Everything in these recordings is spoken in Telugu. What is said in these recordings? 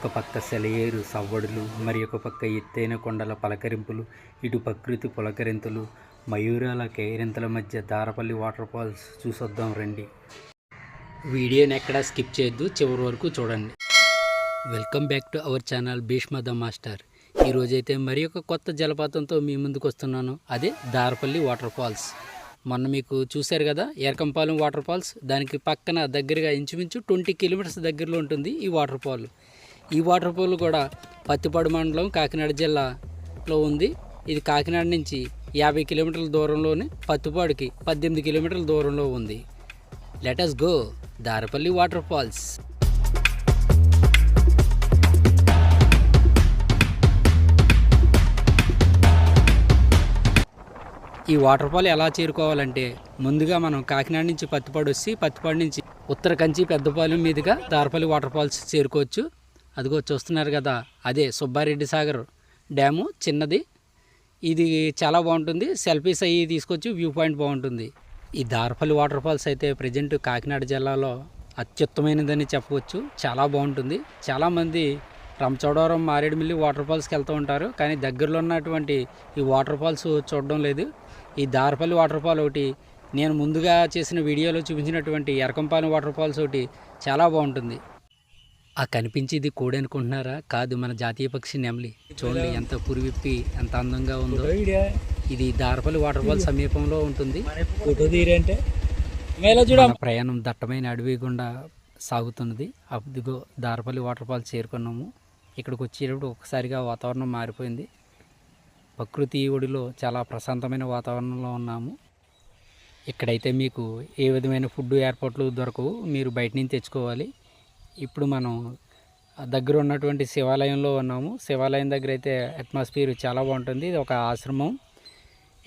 ఒక పక్క సెలయేరు సవ్వడులు, మరి ఒక పక్క ఎత్తైన కొండల పలకరింపులు, ఇటు ప్రకృతి పులకరింతలు, మయూరాల కేరింతల మధ్య దారపల్లి వాటర్ ఫాల్స్ చూసొద్దాం రండి. వీడియోని ఎక్కడా స్కిప్ చేయొద్దు, చివరి వరకు చూడండి. Welcome back to our channel Bhishma the master. ఈరోజైతే మరి ఒక కొత్త జలపాతంతో మీ ముందుకు వస్తున్నాను. అదే దారపల్లి వాటర్ ఫాల్స్. మొన్న మీకు చూశారు కదా ఎరకంపాలెం వాటర్ ఫాల్స్, దానికి పక్కన దగ్గరగా ఇంచుమించు 20 కిలోమీటర్స్ దగ్గరలో ఉంటుంది ఈ వాటర్ ఫాల్. ఈ వాటర్ ఫాల్ కూడా పత్తిపాడు మండలం కాకినాడ జిల్లాలో ఉంది. ఇది కాకినాడ నుంచి 50 కిలోమీటర్ల దూరంలోనే, పత్తిపాడుకి 18 కిలోమీటర్ల దూరంలో ఉంది. Let us go Dharapalli water falls. ఈ వాటర్ ఫాల్ ఎలా చేరుకోవాలంటే, ముందుగా మనం కాకినాడ నుంచి పత్తిపాడు వచ్చి, పత్తిపాడు నుంచి ఉత్తర కంచి పెద్దపాలెం మీదుగా దారపల్లి వాటర్ ఫాల్స్ చేరుకోవచ్చు. అదిగో చూస్తున్నారు కదా, అదే సుబ్బారెడ్డి సాగర్ డ్యాము చిన్నది. ఇది చాలా బాగుంటుంది, సెల్ఫీస్ అయ్యి తీసుకొచ్చి వ్యూ పాయింట్ బాగుంటుంది. ఈ దారపల్లి వాటర్ ఫాల్స్ అయితే ప్రజెంట్ కాకినాడ జిల్లాలో అత్యుత్తమైనదని చెప్పవచ్చు. చాలా బాగుంటుంది. చాలామంది రంపచోడవరం, మారేడుమిల్లి వాటర్ ఫాల్స్కి వెళ్తూ ఉంటారు, కానీ దగ్గరలో ఉన్నటువంటి ఈ వాటర్ ఫాల్స్ చూడడం లేదు. ఈ దారపల్లి వాటర్ ఫాల్ ఒకటి, నేను ముందుగా చేసిన వీడియోలో చూపించినటువంటి ఎరకంపాలెం వాటర్ ఫాల్స్ ఒకటి చాలా బాగుంటుంది. ఆ కనిపించేది కోడి అనుకుంటున్నారా? కాదు, మన జాతీయ పక్షి నెమలి. చూడండి ఎంత పురివిప్పి ఎంత అందంగా ఉందో. ఇది దారపల్లి వాటర్ ఫాల్ సమీపంలో ఉంటుంది. మన ప్రయాణం దట్టమైన అడవి గుండా సాగుతున్నది. అదిగో దారపల్లి వాటర్ ఫాల్స్ చేరుకున్నాము. ఇక్కడికి వచ్చేటప్పుడు ఒకసారిగా వాతావరణం మారిపోయింది. ప్రకృతి ఒడిలో చాలా ప్రశాంతమైన వాతావరణంలో ఉన్నాము. ఇక్కడైతే మీకు ఏ విధమైన ఫుడ్ ఏర్పాట్లు దొరకవు, మీరు బయట నుంచి తెచ్చుకోవాలి. ఇప్పుడు మనం దగ్గర ఉన్నటువంటి శివాలయంలో ఉన్నాము. శివాలయం దగ్గర అయితే అట్మాస్ఫియర్ చాలా బాగుంటుంది. ఇది ఒక ఆశ్రమం.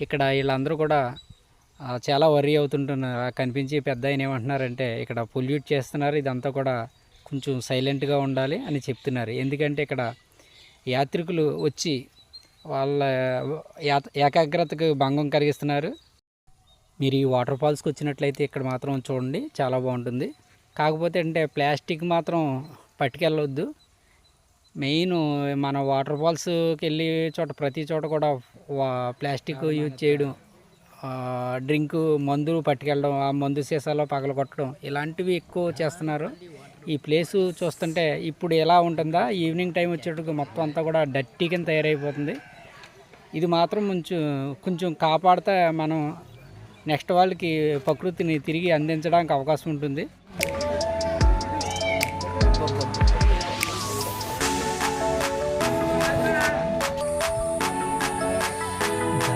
ఇక్కడ వీళ్ళందరూ కూడా చాలా వర్రీ అవుతుంటున్నారు. కనిపించి పెద్ద ఆయన ఏమంటున్నారంటే, ఇక్కడ పొల్యూట్ చేస్తున్నారు, ఇదంతా కూడా కొంచెం సైలెంట్గా ఉండాలి అని చెప్తున్నారు. ఎందుకంటే ఇక్కడ యాత్రికులు వచ్చి వాళ్ళ ఏకాగ్రతకు భంగం కలిగిస్తున్నారు. మీరు ఈ వాటర్ ఫాల్స్కి వచ్చినట్లయితే ఇక్కడ మాత్రం చూడండి, చాలా బాగుంటుంది. కాకపోతే అంటే ప్లాస్టిక్ మాత్రం పట్టుకెళ్ళవద్దు. మెయిన్ మన వాటర్ ఫాల్స్కి వెళ్ళే చోట ప్రతి చోట కూడా ప్లాస్టిక్ యూజ్ చేయడం, డ్రింక్ మందులు పట్టుకెళ్ళడం, ఆ మందు సీసాలో పగలగొట్టడం, ఇలాంటివి ఎక్కువ చేస్తున్నారు. ఈ ప్లేసు చూస్తుంటే ఇప్పుడు ఎలా ఉంటుందా, ఈవినింగ్ టైం వచ్చేటప్పుడు మొత్తం అంతా కూడా డర్టీ కింద తయారైపోతుంది. ఇది మాత్రం కొంచెం కాపాడితే మనం నెక్స్ట్ వాళ్ళకి ప్రకృతిని తిరిగి అందించడానికి అవకాశం ఉంటుంది.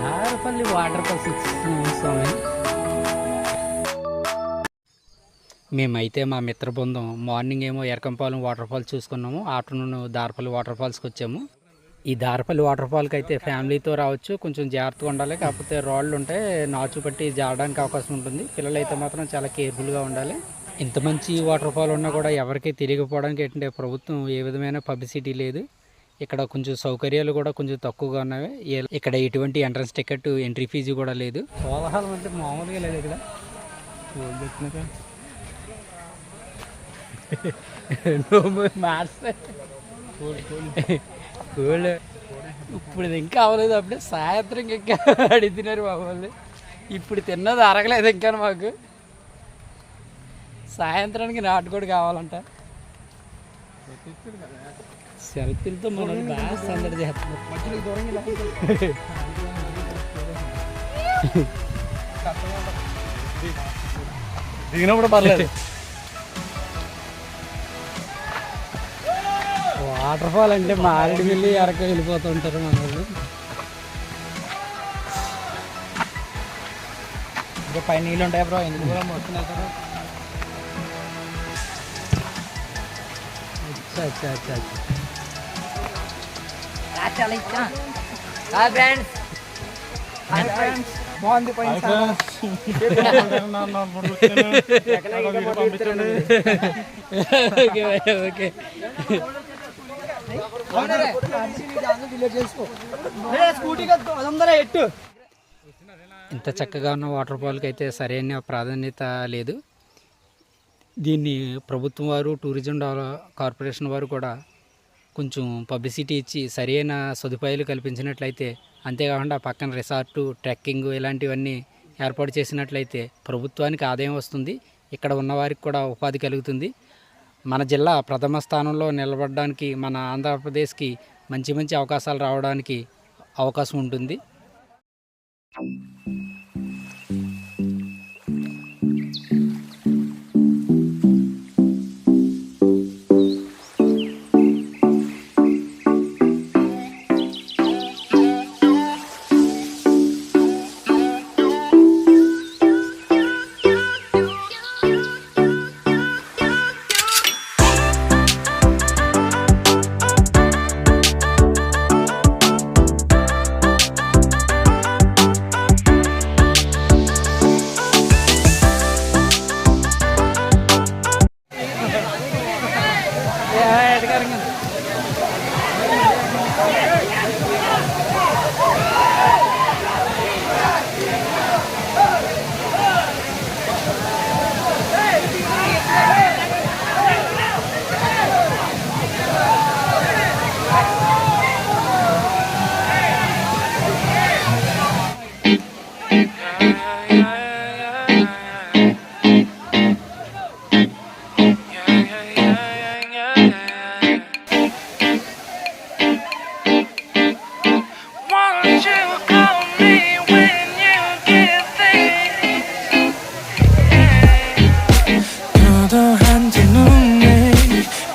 దారపల్లి వాటర్ ఫాల్స్ మేమైతే మా మిత్ర బృందం మార్నింగ్ ఏమో ఎరకంపాలెం వాటర్ ఫాల్స్ చూసుకున్నాము, ఆఫ్టర్నూన్ దారపల్లి వాటర్ ఫాల్స్కి వచ్చాము. ఈ దారపల్లి వాటర్ ఫాల్కి అయితే ఫ్యామిలీతో రావచ్చు, కొంచెం జాగ్రత్తగా ఉండాలి. కాకపోతే రాళ్ళు ఉంటాయి, నాచు పట్టి జారడానికి అవకాశం ఉంటుంది. పిల్లలైతే మాత్రం చాలా కేర్ఫుల్గా ఉండాలి. ఇంత మంచి వాటర్ ఫాల్ ఉన్నా కూడా ఎవరికి తెలియకపోవడానికి ఏంటంటే ప్రభుత్వం ఏ విధమైన పబ్లిసిటీ లేదు. ఇక్కడ కొంచెం సౌకర్యాలు కూడా కొంచెం తక్కువగా ఉన్నవి. ఇక్కడ ఎటువంటి ఎంట్రన్స్ టికెట్, ఎంట్రీ ఫీజు కూడా లేదు. కోలాహలం అంటే మామూలుగా లేదు ఇక్కడ. ఇప్పుడు ఇంకా అవ్వలేదు, అప్పుడే సాయంత్రం ఇంకా అడుగుతున్నారు బాబు వాళ్ళు. ఇప్పుడు తిన్నది అరగలేదు ఇంకా మాకు. సాయంత్రానికి నాటుకోడి కావాలంట. సెల్ఫీలతో మనం బాగా సందడి చేస్తున్నాం. దిగినప్పుడు పర్లేదు. వాటర్ ఫాల్ అంటే మారేడుమిల్లి అరకు వెళ్ళిపోతూ ఉంటారు మన వాళ్ళు. ఇంకా పైన నీళ్ళు ఉంటాయి బ్రో, ఎందుకు కూడా మొత్తం వెళ్తారు. అచ్చా అచ్చా అచ్చా బాగుంది పైన. ఓకే ఇంత చక్కగా ఉన్న వాటర్ ఫాల్కి అయితే సరైన ప్రాధాన్యత లేదు. దీన్ని ప్రభుత్వం వారు, టూరిజం కార్పొరేషన్ వారు కూడా కొంచెం పబ్లిసిటీ ఇచ్చి సరైన సదుపాయాలు కల్పించినట్లయితే, అంతేకాకుండా పక్కన రిసార్టు, ట్రెక్కింగ్ ఇలాంటివన్నీ ఏర్పాటు చేసినట్లయితే ప్రభుత్వానికి ఆదాయం వస్తుంది, ఇక్కడ ఉన్నవారికి కూడా ఉపాధి కలుగుతుంది. మన జిల్లా ప్రథమ స్థానంలో నిలబడడానికి, మన ఆంధ్రప్రదేశ్కి మంచి మంచి అవకాశాలు రావడానికి అవకాశం ఉంటుంది.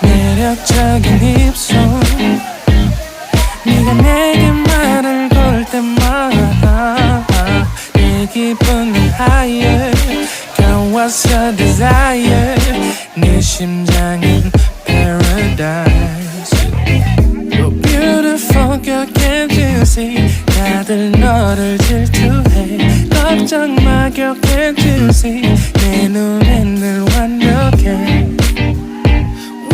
매력적인 입술 네가 내게 말을 걸 때마다 내 기분은 higher Girl what's your desire 네 심장은 paradise You're beautiful girl can't you see 다들 너를 질투해 걱정 마 girl can't you see 내 눈엔 늘 완벽해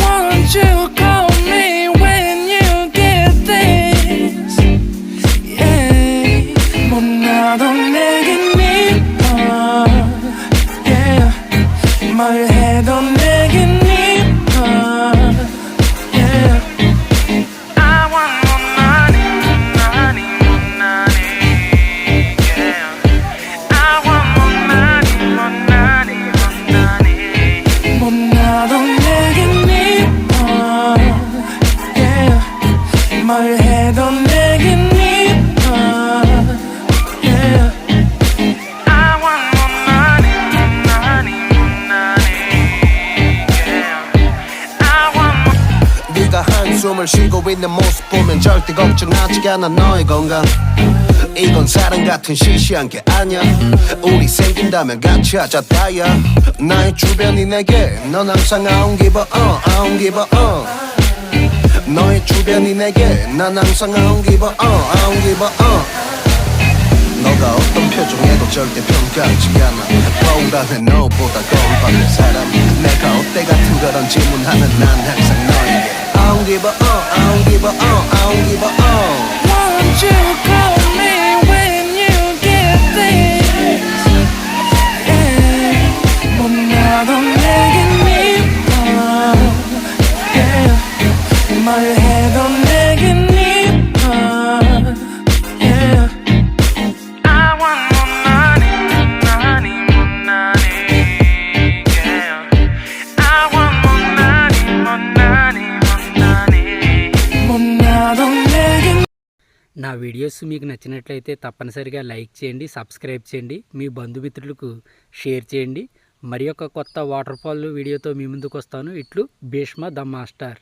Won't you call me when you get this? Yeah, 못 나도 내겐 이뻐. Yeah, 뭘 해도 내겐 이뻐. Yeah, I want more money, more money, more money. Yeah, I want more money, more money, more money. 못 나도 내겐 뭘 해도 내겐 이뻐 Yeah I want more money, more money, more money Yeah I want more 네가 한숨을 쉬고 있는 모습 보면 절대 걱정하지 않아 너의 건강 이건 사랑 같은 시시한 게 아니야 우리 생긴다면 같이 하자 다야 나의 주변이 내게 넌 항상 I don't give a I don't give a 너의 주변이 내게 난 항상 I don't give a I don't give a 너가 어떤 표정에도 절대 평가하지 않아 거울 안에 너보다 거울 밖의 사람 내가 어때 같은 그런 질문하는 난 항상 너에게 I don't give a I don't give a I don't give a Won't you call me when you get this Yeah 못 나도 내겐 이뻐 Yeah 뭘 해도 내겐 이뻐 Yeah I want more money, more money, more money Yeah I want more money, more money, more money 못 나도 내겐 నా వీడియోస్ మీకు నచ్చినట్లయితే తప్పనిసరిగా లైక్ చేయండి, సబ్స్క్రైబ్ చేయండి, మీ బంధుమిత్రులకు షేర్ చేయండి. మరి ఒక కొత్త వాటర్ ఫాల్ వీడియోతో మీ ముందుకు వస్తాను. ఇట్లు భీష్మ ద మాస్టర్.